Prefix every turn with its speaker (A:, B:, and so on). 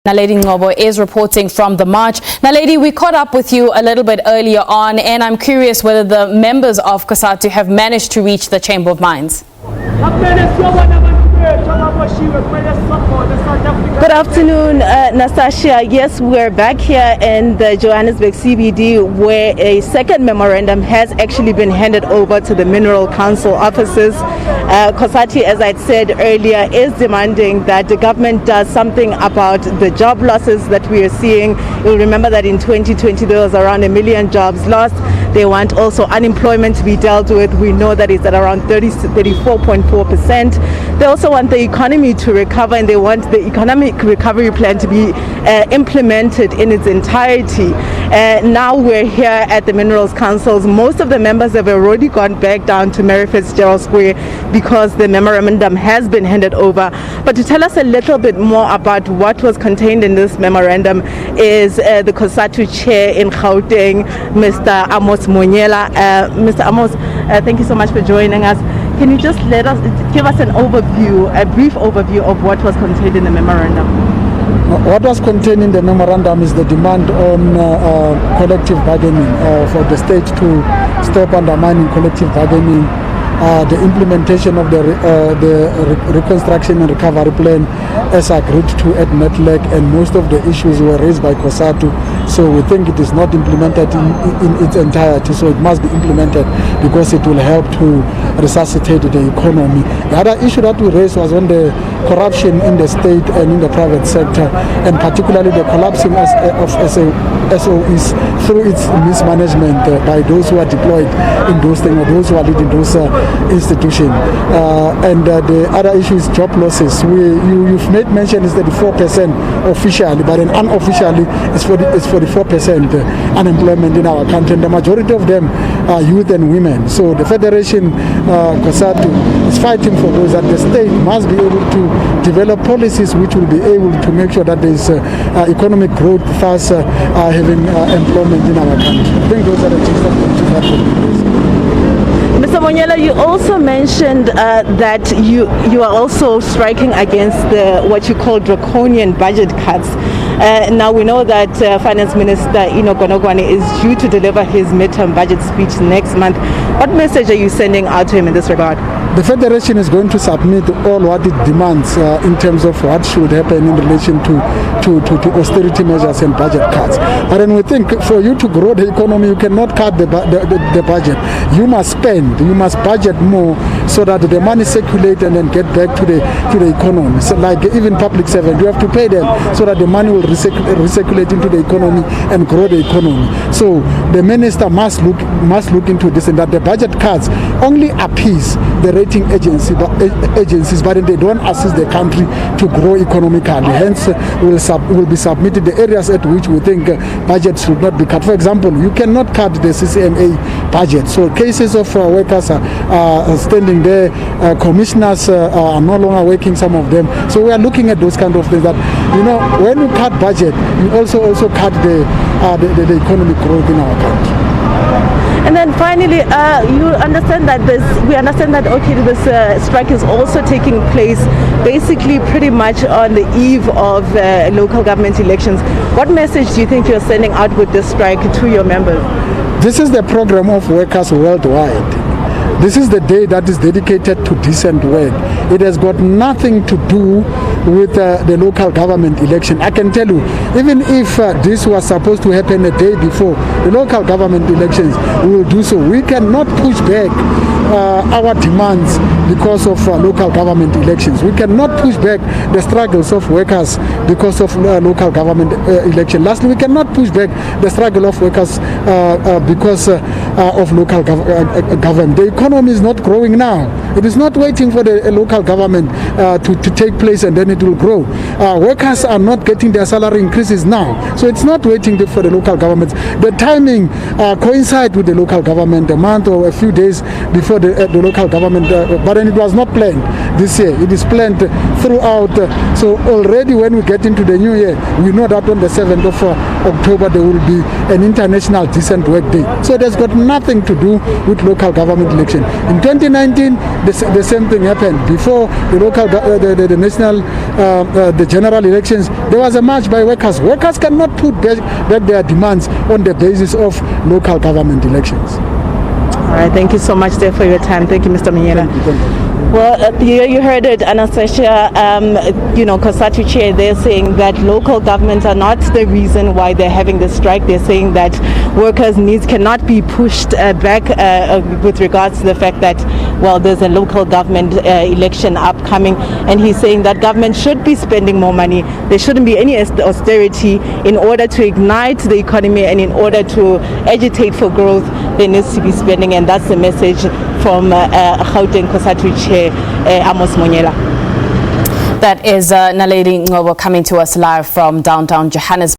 A: Naledi Ngcobo is reporting from the march. Naledi, we caught up with you a little bit earlier on, and I'm curious whether the members of Cosatu have managed to reach the Chamber of Mines.
B: Good afternoon, Nastasia. Yes, we're back here in the Johannesburg CBD, where a second memorandum has actually been handed over to the Mineral Council offices. Cosatu, as I said earlier, is demanding that the government does something about the job losses that we are seeing. You'll remember that in 2020 there was around 1 million jobs lost. They want also unemployment to be dealt with. We know that it's at around 34.4%. They also want the economy to recover, and they want the economic recovery plan to be implemented in its entirety. Now we're here at the Minerals Councils. Most of the members have already gone back down to Mary Fitzgerald Square because the memorandum has been handed over. But to tell us a little bit more about what was contained in this memorandum is the Cosatu chair in Gauteng, Mr. Amos Monyela. Mr. Amos, thank you so much for joining us. Can you just give us an overview, a brief overview of what was contained in the memorandum?
C: What was contained in the memorandum is the demand on collective bargaining, for the state to stop undermining collective bargaining, the implementation of the reconstruction and recovery plan as agreed to at NETLEC, and most of the issues were raised by Cosatu. So we think it is not implemented in its entirety, so it must be implemented because it will help to resuscitate the economy. The other issue that we raised was on the corruption in the state and in the private sector, and particularly the collapsing of SOEs through its mismanagement by those who are deployed in those things, or those who are leading those institutions. And the other issue is job losses. You've made mention is that 4% officially, but then unofficially it's 44% unemployment in our country, and the majority of them are youth and women. So the Federation Cosatu is fighting for those, that the state must be able to develop policies which will be able to make sure that there is economic growth, thus having employment in our country. I think those are the things that
B: Mr. Monyela, you also mentioned that you are also striking against what you call draconian budget cuts. Now we know that Finance Minister Gonogwane is due to deliver his midterm budget speech next month. What message are you sending out to him in this regard?
C: The Federation is going to submit all what it demands in terms of what should happen in relation to austerity measures and budget cuts. But then we think for you to grow the economy, you cannot cut the budget. You must spend, you must budget more so that the money circulates and then get back to the economy. So like even public servants, you have to pay them so that the money will recirculate into the economy and grow the economy. So the minister must look into this, and that the budget cuts only appease the rating agencies, but they don't assist the country to grow economically. Hence, will be submitted the areas at which we think budgets should not be cut. For example, you cannot cut the CCMA budget. So cases of workers are standing there, commissioners are no longer working, some of them. So we are looking at those kind of things that, when you cut budget, you also cut the economic growth in our country.
B: And then finally, we understand that this strike is also taking place basically pretty much on the eve of local government elections. What message do you think you're sending out with this strike to your members?
C: This is the program of workers worldwide. This is the day that is dedicated to decent work. It has got nothing to do with the local government election. I can tell you, even if this was supposed to happen a day before the local government elections, we will do so. We cannot push back our demands because of local government elections. We cannot push back the struggles of workers because of local government election. Lastly, we cannot push back the struggle of workers because of local government. The economy is not growing now. It is not waiting for the local government to take place and then it will grow. Workers are not getting their salary increases now, so it's not waiting for the local government. The timing coincides with the local government, a month or a few days before the local government, but then it was not planned this year. It is planned throughout. So already when we get into the new year, we know that on the 7th of October there will be an international decent work day. So it has got nothing to do with local government election. In 2019, the same thing happened. Before the national the general elections, there was a march by workers. Workers cannot put back their demands on the basis of local government elections.
B: All right, thank you so much there for your time. Thank you, Mr. Manyela.
C: Thank you.
B: Well, you heard it, Anastasia, Cosatu chair, they're saying that local governments are not the reason why they're having the strike. They're saying that workers' needs cannot be pushed back with regards to the fact that, well, there's a local government election upcoming. And he's saying that government should be spending more money. There shouldn't be any austerity in order to ignite the economy and in order to agitate for growth. There needs to be spending, and that's the message from Gauteng Cosatu chair Amos Monyela.
A: That is Naledi Ngcobo coming to us live from downtown Johannesburg.